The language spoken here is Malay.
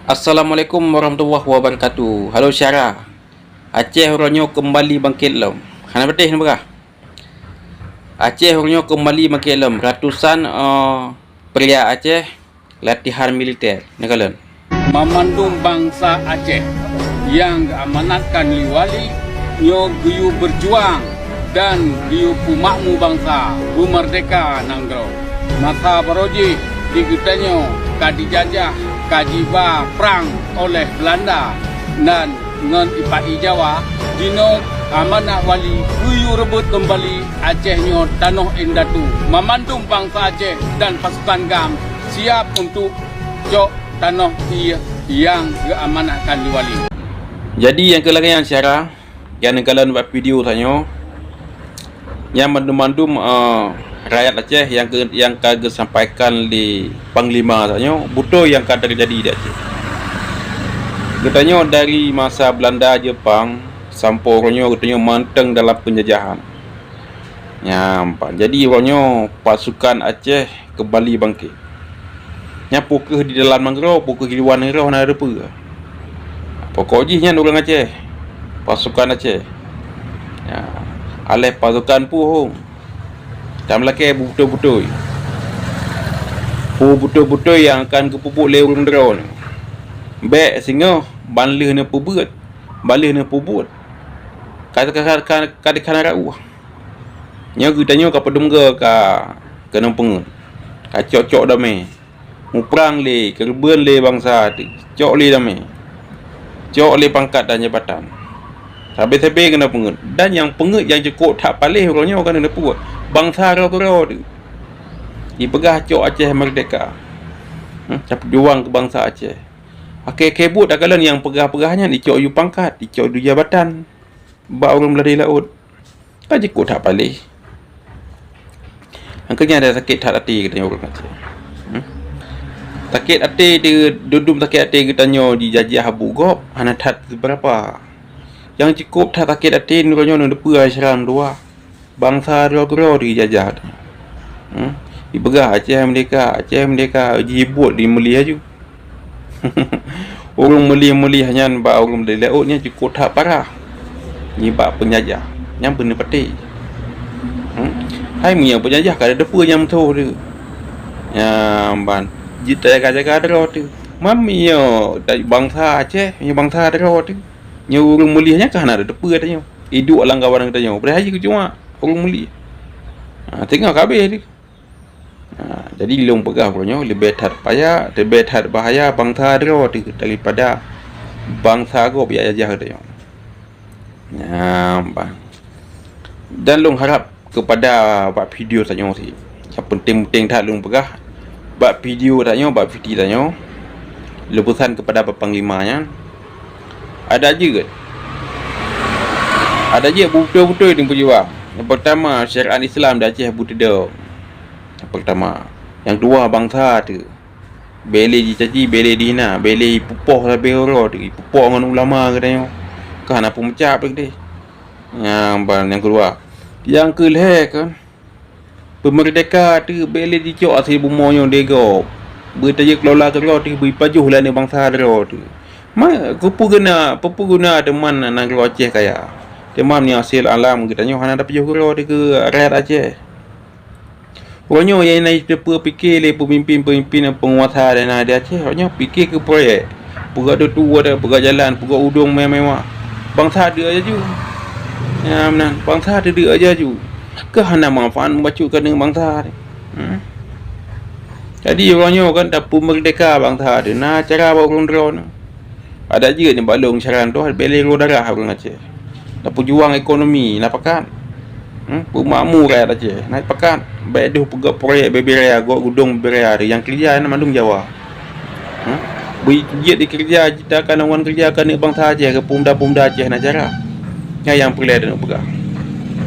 Assalamualaikum warahmatullahi wabarakatuh. Halo Syara. Aceh orangnya kembali bangkit lem. Hana betih ni berah. Aceh orangnya kembali bangkit lem. Ratusan pria Aceh latihan militer. Ni kalian. Memandung bangsa Aceh yang diamanatkan liwali nyo giyu berjuang dan giyu pumakmu bangsa bumerdeka nanggro. Masa baroji digutanya kadijajah kajiba perang oleh Belanda dan ngan ipai Jawa dino amanah wali giyu rebut kembali Acehnya tanah Indatu. Memandung bangsa Aceh dan pasukan GAM siap untuk jok tanah yang diamanahkan liwali. Jadi yang kelarian Syara, yang kalian buat video tanya, yang mandum-mandum rakyat Aceh yang kagak sampaikan di Panglima tanya, betul yang kagak terjadi di Aceh. Katanya dari masa Belanda Jepang sampai orangnya katanya manteng dalam penjajahan. Jadi orangnya pasukan Aceh kembali bangkit. Yang pukul di dalam mangrove, pukul di luar mangrove nak ada apa? Pokoknya orang Aceh, pasukan Aceh. Alih pasukan puhung. Dan lelaki betul-betul. Betul-betul yang akan kepupuk le orang drone. Baik singa banlih ni pubut. Balih ni pubut. Kata-kata rau. Nya kitanya ka pedungga ka kena pengun. Ka cok-cok damai. Muprang le, kerben le bangsa tu. Cok le damai. Cok le pangkat dan jabatan. Sampai-sampai kena pengut. Dan yang pengut yang cukup tak palih orangnya kena puas. Bangsa rau-rau tu. Dipegah cok Aceh merdeka. Juang ke bangsa Aceh. Pakai kebut tak kalian yang pegah-pegahnya dicok yu pangkat, dicok yu jabatan. Bak orang melalui laut. Kan cukup tak palih. Angkanya ada sakit hati katanya orang Aceh. Sakit hati dia duduk sakit hati katanya dijajah Abu Gop hana tak seberapa. Yang cukup tak sakit hati nuranya nak depa serang dua. Bangsa dua-dua dijajah. Dibegah Aceh merdeka jibut di meli aju. Orang meli hanya ba orang dari lautnya cukup tak parah. Ni ba penjajah yang benar peti. Hai punya penjajah kada depa yang tu dia. Yang ban kita jaga-jaga dero tu. Mami yo dari bangsa Aceh, yang bangsa dero tu. Nya orang mulianya kan ada depa katanya. Hidup alang kawan katanya. Berhaji ke cuma orang mulia. Tengok kabeh dia. Jadi long pegah punya lebih tak bahaya bangsa dero tu daripada bangsa go biaya jajah katanya. Dan long harap kepada buat video tanya si. Yang penting-penting tak long pegah buat video tanya, lebusan kepada Panglimanya. Ada je betul-betul yang berjuang. Yang pertama, syariat Islam di Aceh betul. Yang pertama. Yang dua, bangsa tu beli dicaci, beli dihina, beli pupoh sampai orang tu. Pupoh dengan ulama katanya. Kan apa macam apa dia. Yang kedua. Yang kelih kan pemerdeka tu beli dicok asal bumonya dego. Bertanya kelola tu berpajuh lah ni bangsa dero tu. Kupu guna teman nak keluar Aceh kaya. Teman ni hasil alam katanya hana dapat jual dia ke rakyat Aceh. Orangnya yang naik depa fikir le pemimpin penguasa dan ada Aceh, orangnya fikir ke proyek. Pegak tu ada pegak jalan, pegak udung mewah-mewah. Bangsa dia aja ju. Bangsa dia aja ju. Ke hana manfaat membacukan dengan bangsa dia. Jadi orangnya kan tak merdeka bangsa dia. Nah cara orang drone. Ada juga ni balong caran tu beli darah orang Aceh. Tak juang ekonomi napakan. Pemakmur rakyat Aceh. Naik pakan. Baik dah pegak proyek beberia, gudung beberia yang kerja nak mandung Jawa. Berjit di kerja kita akan orang kerja kan bangsa Aceh ke pumda Aceh nak cara. Yang perlu ada nak pegak.